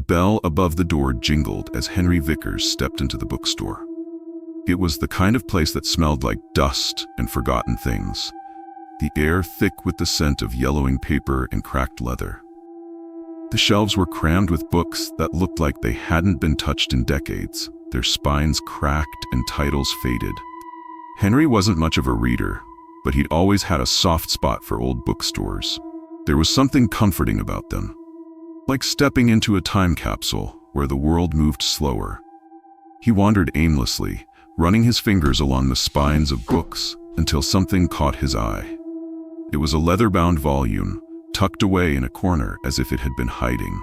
bell above the door jingled as Henry Vickers stepped into the bookstore. It was the kind of place that smelled like dust and forgotten things, the air thick with the scent of yellowing paper and cracked leather. The shelves were crammed with books that looked like they hadn't been touched in decades, their spines cracked and titles faded. Henry wasn't much of a reader, but he'd always had a soft spot for old bookstores. There was something comforting about them, like stepping into a time capsule where the world moved slower. He wandered aimlessly, running his fingers along the spines of books until something caught his eye. It was a leather-bound volume, tucked away in a corner as if it had been hiding.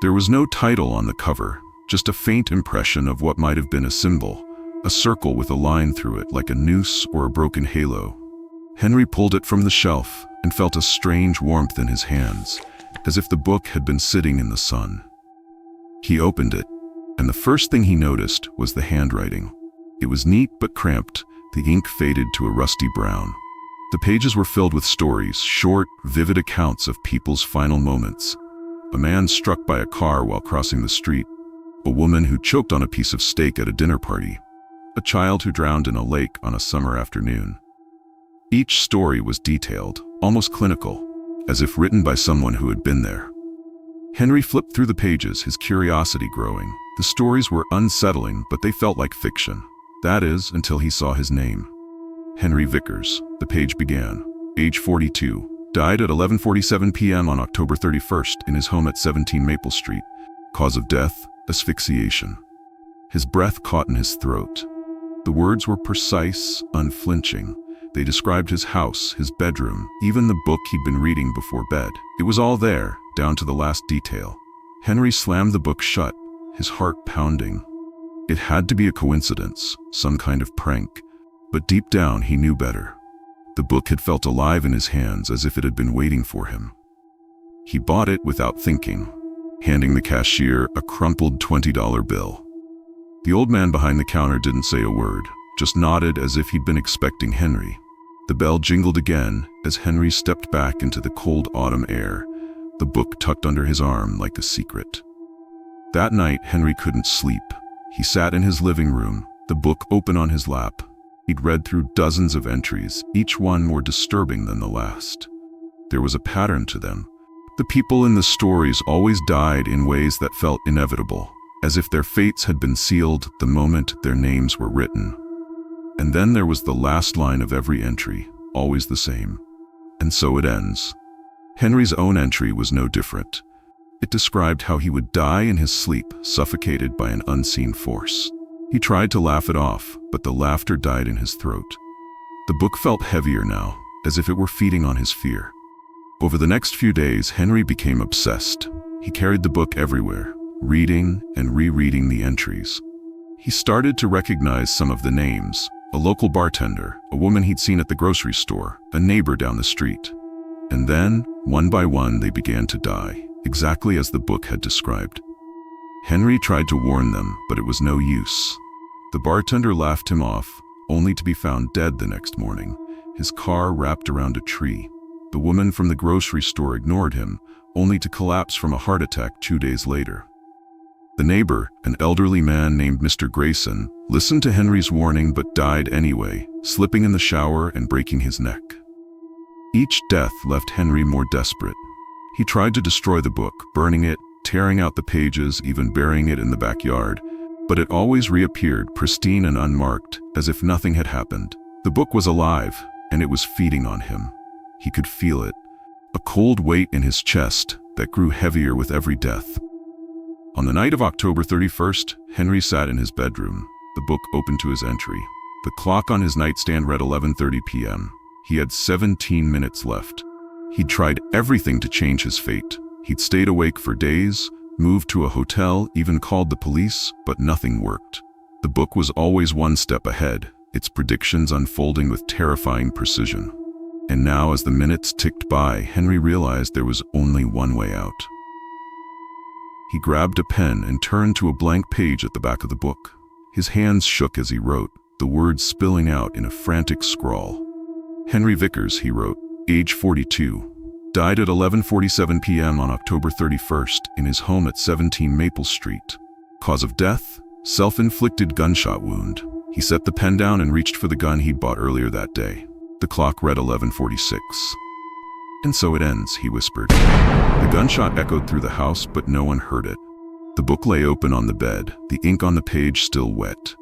There was no title on the cover, just a faint impression of what might have been a symbol, a circle with a line through it like a noose or a broken halo. Henry pulled it from the shelf and felt a strange warmth in his hands, as if the book had been sitting in the sun. He opened it, and the first thing he noticed was the handwriting. It was neat but cramped, the ink faded to a rusty brown. The pages were filled with stories, short, vivid accounts of people's final moments. A man struck by a car while crossing the street, a woman who choked on a piece of steak at a dinner party, a child who drowned in a lake on a summer afternoon. Each story was detailed, almost clinical, as if written by someone who had been there. Henry flipped through the pages, his curiosity growing. The stories were unsettling, but they felt like fiction. That is, until he saw his name. Henry Vickers, the page began. Age 42, died at 11:47 p.m. on October 31st in his home at 17 Maple Street. Cause of death, asphyxiation. His breath caught in his throat. The words were precise, unflinching. They described his house, his bedroom, even the book he'd been reading before bed. It was all there, down to the last detail. Henry slammed the book shut, his heart pounding. It had to be a coincidence, some kind of prank, but deep down he knew better. The book had felt alive in his hands as if it had been waiting for him. He bought it without thinking, handing the cashier a crumpled $20 bill. The old man behind the counter didn't say a word, just nodded as if he'd been expecting Henry. The bell jingled again as Henry stepped back into the cold autumn air, the book tucked under his arm like a secret. That night, Henry couldn't sleep. He sat in his living room, the book open on his lap. He'd read through dozens of entries, each one more disturbing than the last. There was a pattern to them. The people in the stories always died in ways that felt inevitable, as if their fates had been sealed the moment their names were written. And then there was the last line of every entry, always the same. And so it ends. Henry's own entry was no different. It described how he would die in his sleep, suffocated by an unseen force. He tried to laugh it off, but the laughter died in his throat. The book felt heavier now, as if it were feeding on his fear. Over the next few days, Henry became obsessed. He carried the book everywhere, reading and rereading the entries. He started to recognize some of the names: a local bartender, a woman he'd seen at the grocery store, a neighbor down the street. And then, one by one, they began to die, exactly as the book had described. Henry tried to warn them, but it was no use. The bartender laughed him off, only to be found dead the next morning, his car wrapped around a tree. The woman from the grocery store ignored him, only to collapse from a heart attack 2 days later. The neighbor, an elderly man named Mr. Grayson, listened to Henry's warning but died anyway, slipping in the shower and breaking his neck. Each death left Henry more desperate. He tried to destroy the book, burning it, tearing out the pages, even burying it in the backyard, but it always reappeared, pristine and unmarked, as if nothing had happened. The book was alive, and it was feeding on him. He could feel it, a cold weight in his chest that grew heavier with every death. On the night of October 31st, Henry sat in his bedroom, the book open to his entry. The clock on his nightstand read 11:30 p.m. He had 17 minutes left. He'd tried everything to change his fate. He'd stayed awake for days, moved to a hotel, even called the police, but nothing worked. The book was always one step ahead, its predictions unfolding with terrifying precision. And now, as the minutes ticked by, Henry realized there was only one way out. He grabbed a pen and turned to a blank page at the back of the book. His hands shook as he wrote, the words spilling out in a frantic scrawl. Henry Vickers, he wrote, age 42, died at 11:47 p.m. on October 31st in his home at 17 Maple Street. Cause of death? Self-inflicted gunshot wound. He set the pen down and reached for the gun he'd bought earlier that day. The clock read 11:46. "And so it ends," he whispered. The gunshot echoed through the house, but no one heard it. The book lay open on the bed, the ink on the page still wet.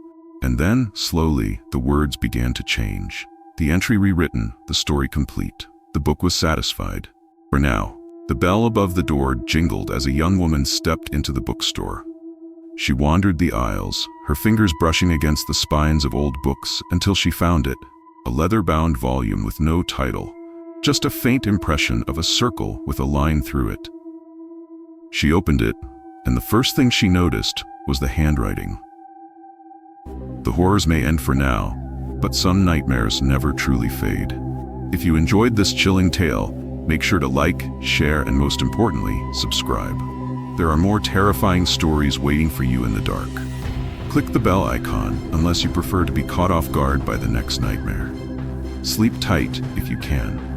And then, slowly, the words began to change. The entry rewritten, the story complete. The book was satisfied. For now. The bell above the door jingled as a young woman stepped into the bookstore. She wandered the aisles, her fingers brushing against the spines of old books until she found it, a leather-bound volume with no title, just a faint impression of a circle with a line through it. She opened it, and the first thing she noticed was the handwriting. The horrors may end for now, but some nightmares never truly fade. If you enjoyed this chilling tale, make sure to like, share, and most importantly, subscribe. There are more terrifying stories waiting for you in the dark. Click the bell icon unless you prefer to be caught off guard by the next nightmare. Sleep tight if you can.